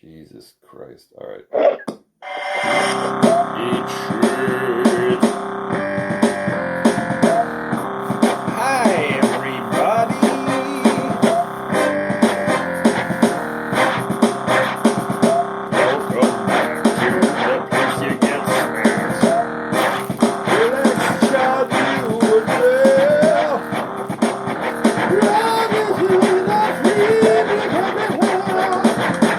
Jesus Christ. All right. Eat shit. Hi, everybody. Welcome back to the place you get smacked. Let's chat you a bell. This is the freedom.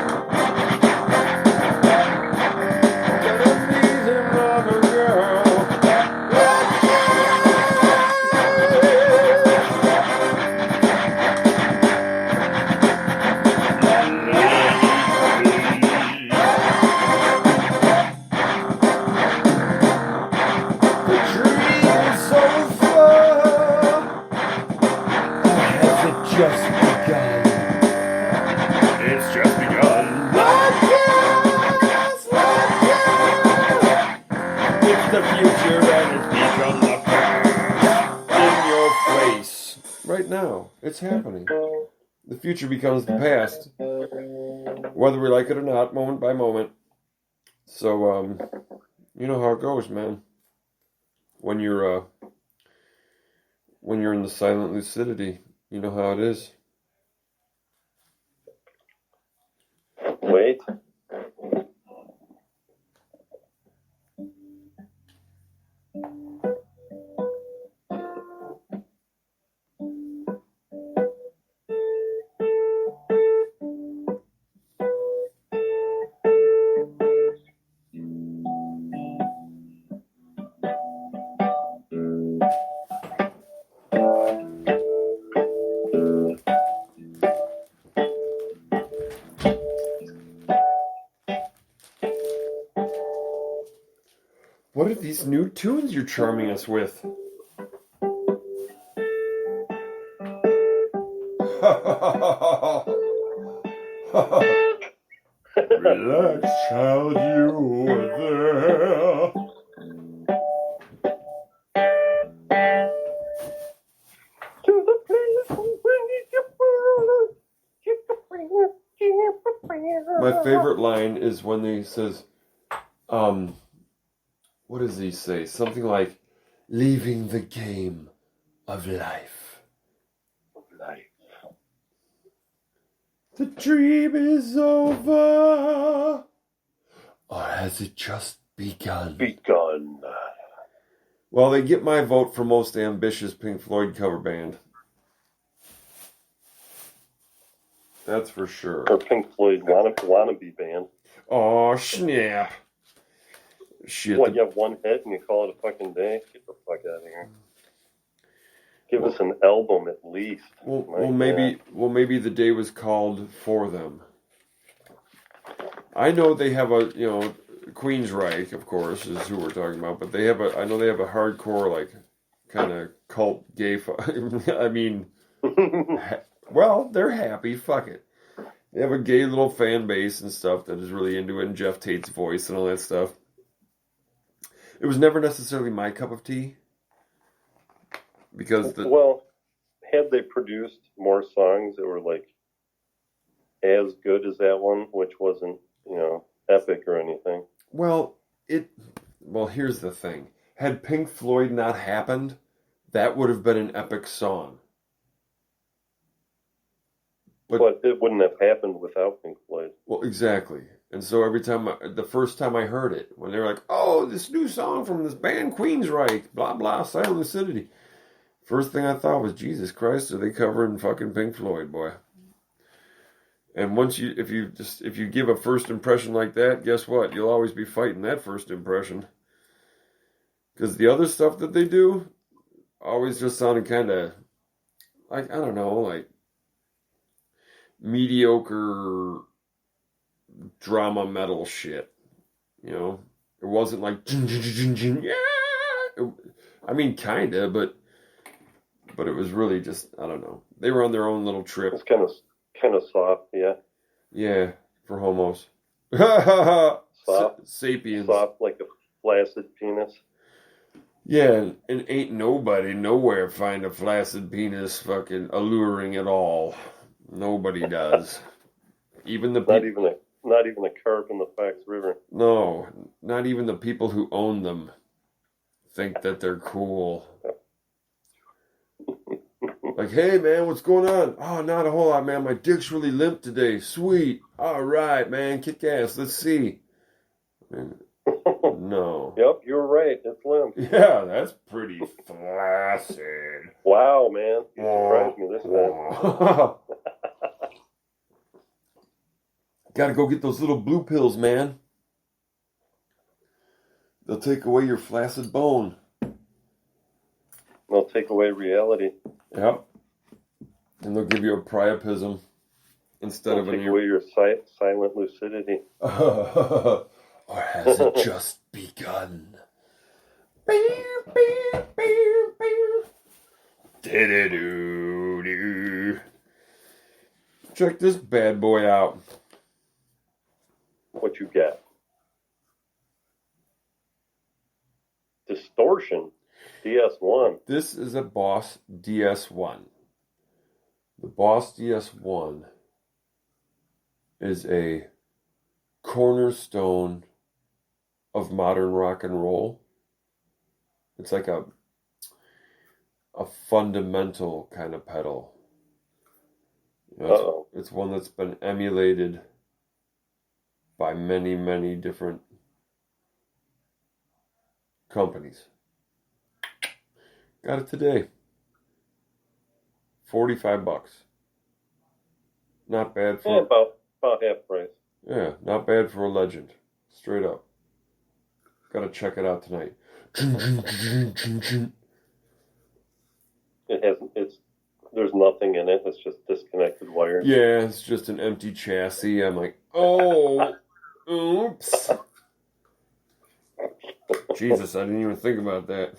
Just begun. It's just begun. It's the future and it's become the past. In your face. Right now. It's happening. The future becomes the past. Whether we like it or not, moment by moment. So, you know how it goes, man. When you're in the silent lucidity, you know how it is. Wait. What are these new tunes you're charming us with? Relax, child, you are there. To the place My favorite line is when he says, what does he say? Something like, leaving the game of life. The dream is over. Or has it just begun? Well, they get my vote for most ambitious Pink Floyd cover band. That's for sure. Or Pink Floyd wannabe band. Oh, snap. Shit. What, you have one hit and you call it a fucking day? Get the fuck out of here. Give us an album at least. Well, maybe the day was called for them. I know they have a, Queensryche, of course, is who we're talking about, but I know they have a hardcore, like, kind of cult gay, I mean, well, they're happy, fuck it. They have a gay little fan base and stuff that is really into it, and Jeff Tate's voice and all that stuff. It was never necessarily my cup of tea. Because well, had they produced more songs that were like as good as that one, which wasn't, epic or anything. Well, here's the thing. Had Pink Floyd not happened, that would have been an epic song. But it wouldn't have happened without Pink Floyd. Well, exactly. And so the first time I heard it, when they were like, oh, this new song from this band Queensryche, blah, blah, Silent Lucidity. First thing I thought was, Jesus Christ, are they covering fucking Pink Floyd, boy? And if you give a first impression like that, guess what? You'll always be fighting that first impression. Because the other stuff that they do always just sounded kind of, like, I don't know, like mediocre drama metal shit. It wasn't like, yeah. I mean, kind of, but it was really just, I don't know. They were on their own little trip. It's kind of soft, yeah. Yeah, for homos. Soft. Sapiens. Soft like a flaccid penis. Yeah, and ain't nobody nowhere find a flaccid penis fucking alluring at all. Nobody does. Even the Not even not even a carp in the Fox River. No, not even the people who own them think that they're cool. Like, hey, man, what's going on? Oh, not a whole lot, man. My dick's really limp today. Sweet. All right, man. Kick ass. Let's see. No. Yep, you're right. It's limp. Yeah, that's pretty flaccid. Wow, man. You surprised me this time. Gotta go get those little blue pills, man. They'll take away your flaccid bone. They'll take away reality. Yep. And they'll give you a priapism instead They'll of take an away your silent lucidity. Or has it just begun? Check this bad boy out. What you got? Distortion. DS1. This is a Boss DS1. The Boss DS1 is a cornerstone of modern rock and roll. It's like a fundamental kind of pedal. You know, it's one that's been emulated by many, many different companies. Got it today. $45. Not bad for about half price. Yeah, not bad for a legend. Straight up. Gotta check it out tonight. There's nothing in it. It's just disconnected wires. Yeah, it's just an empty chassis. I'm like, oh, oops. Jesus, I didn't even think about that.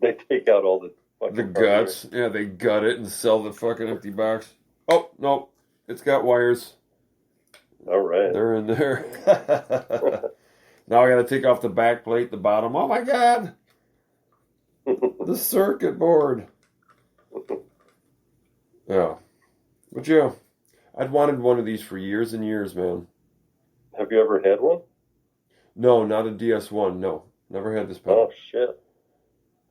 They take out all the fucking guts. Yeah, they gut it and sell the fucking empty box. Oh, no. It's got wires. All right. They're in there. Now I gotta take off the back plate, the bottom. Oh my God. The circuit board. Yeah. But yeah, I'd wanted one of these for years and years, man. Have you ever had one? No, not a DS1. No, never had this pedal. Oh shit!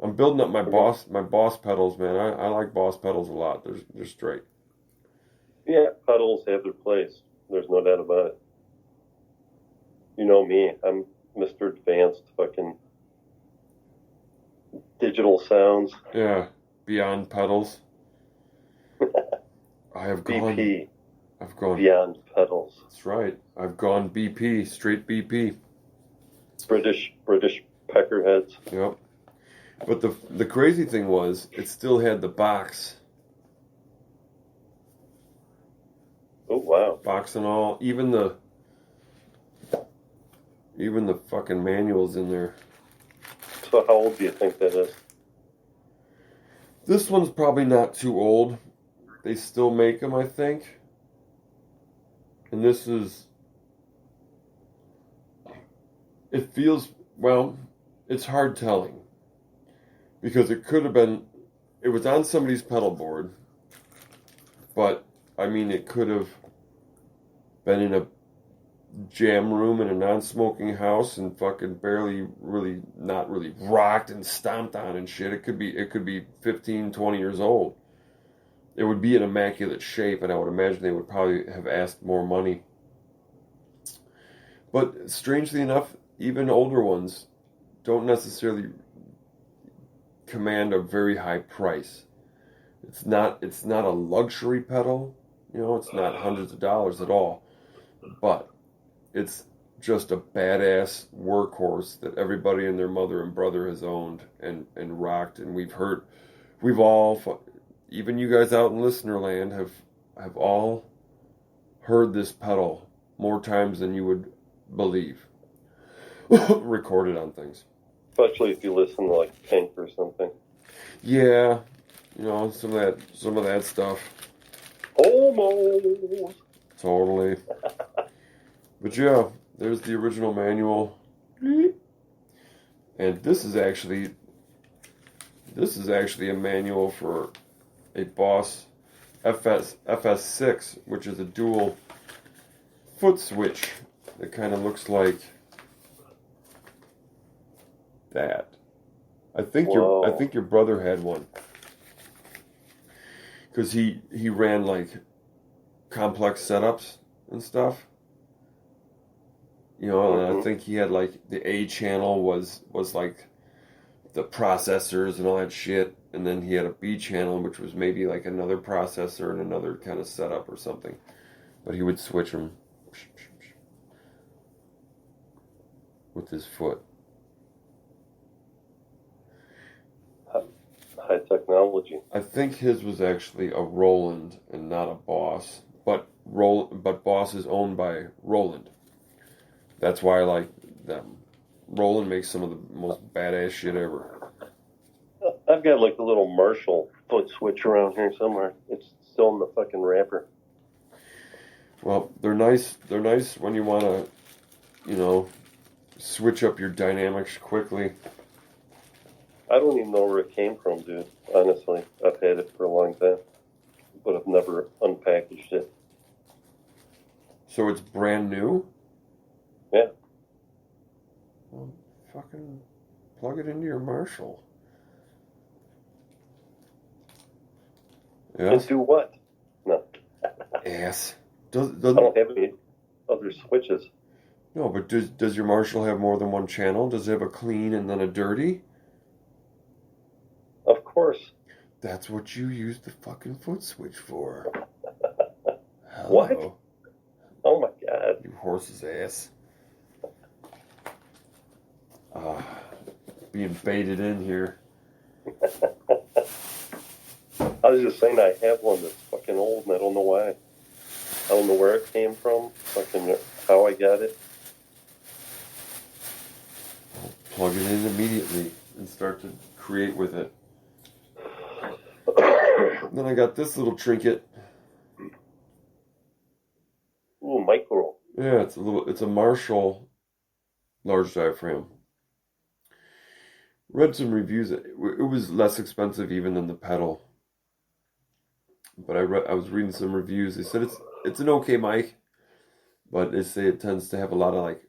I'm building up my Boss pedals, man. I like Boss pedals a lot. They're straight. Yeah, pedals have their place. There's no doubt about it. You know me. I'm Mr. Advanced fucking digital sounds. Yeah, beyond pedals. I have gone. BP. I've gone beyond pedals. That's right. I've gone BP, straight BP. British peckerheads. Yep. But the crazy thing was, it still had the box. Oh wow! Box and all, even the fucking manuals in there. So how old do you think that is? This one's probably not too old. They still make them, I think. And this is... It feels... Well, it's hard telling. Because it could have been... It was on somebody's pedal board. But, I mean, it could have been in a jam room in a non-smoking house and fucking not really rocked and stomped on and shit. It could be 15, 20 years old. It would be in immaculate shape, and I would imagine they would probably have asked more money. But strangely enough, even older ones don't necessarily command a very high price. It's not a luxury pedal, you know, it's not hundreds of dollars at all. But it's just a badass workhorse that everybody and their mother and brother has owned and rocked, and we've all, even you guys out in listener land, have all heard this pedal more times than you would believe. Recorded on things. Especially if you listen to like Pink or something. Yeah, you know, some of that stuff. Almost. Totally. But yeah, there's the original manual. And this is actually a manual for a Boss FS6, which is a dual foot switch that kind of looks like that. I think your brother had one because he ran like complex setups and stuff. You know, and I think he had like the A channel was like the processors and all that shit, and then he had a B channel which was maybe like another processor and another kind of setup or something. But he would switch them with his foot. High technology. I think his was actually a Roland and not a Boss, but Boss is owned by Roland. That's why I like them. Roland makes some of the most badass shit ever. I've got like a little Marshall foot switch around here somewhere. It's still in the fucking wrapper. Well, they're nice. They're nice when you want to, you know, switch up your dynamics quickly. I don't even know where it came from, dude. Honestly, I've had it for a long time, but I've never unpackaged it. So it's brand new? Yeah. Well, fucking plug it into your Marshall. And Yes? do what? No. Ass. I don't have any other switches. No, but does your Marshall have more than one channel? Does it have a clean and then a dirty? Of course. That's what you use the fucking foot switch for. Hello. What? Oh my god. You horse's ass. Being baited in here. I was just saying I have one that's fucking old and I don't know why. I don't know where it came from, fucking how I got it. I'll plug it in immediately and start to create with it. Then I got this little trinket. Ooh, micro. Yeah, it's a Marshall large diaphragm. Read some reviews. It was less expensive even than the pedal. But I was reading some reviews. They said it's an okay mic, but they say it tends to have a lot of like.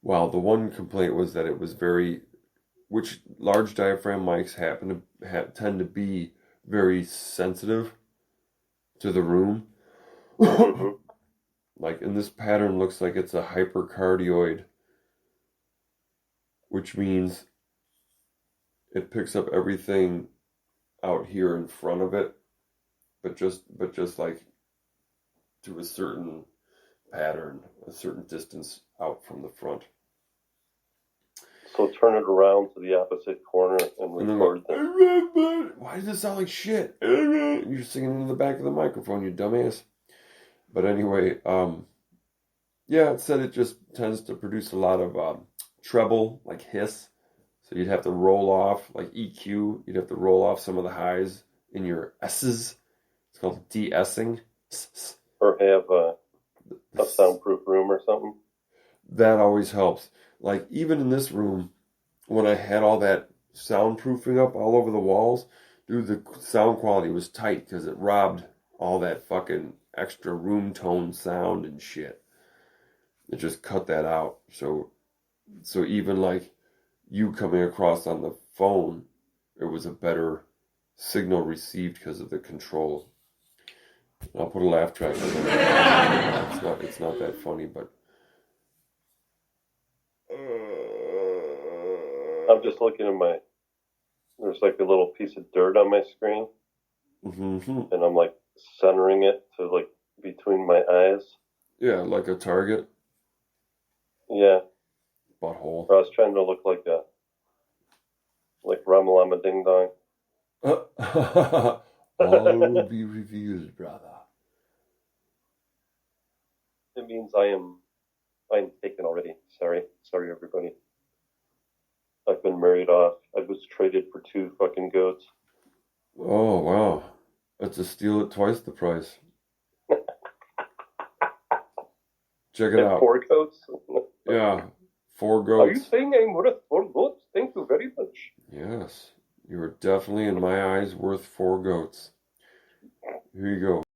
Well, the one complaint was that it was which large diaphragm mics tend to be very sensitive to the room. Like in this pattern, looks like it's a hypercardioid, which means it picks up everything out here in front of it, but just like to a certain pattern, a certain distance out from the front. So turn it around to the opposite corner and record them. Why does it sound like shit? You're singing in the back of the microphone, you dumbass. But anyway, yeah, it said it just tends to produce a lot of treble, like hiss. So you'd have to roll off, like EQ, you'd have to roll off some of the highs in your S's. It's called de-essing. Or have a soundproof room or something. That always helps. Like, even in this room, when I had all that soundproofing up all over the walls, dude, the sound quality was tight because it robbed all that fucking extra room tone sound and shit. It just cut that out. So even like you coming across on the phone, it was a better signal received because of the control. I'll put a laugh track in there. It's not that funny, but I'm just looking at there's like a little piece of dirt on my screen. And I'm like centering it to like between my eyes. Yeah, like a target. Yeah. Butthole. I was trying to look like Ramalama Ding Dong. All will be revealed, brother. It means I'm taken already. Sorry everybody. I've been married off. I was traded for 2 fucking goats. Oh, wow. That's a steal at twice the price. Check it out. 4 goats? Yeah, 4 goats. Are you saying I'm worth 4 goats? Thank you very much. Yes, you are definitely, in my eyes, worth 4 goats. Here you go.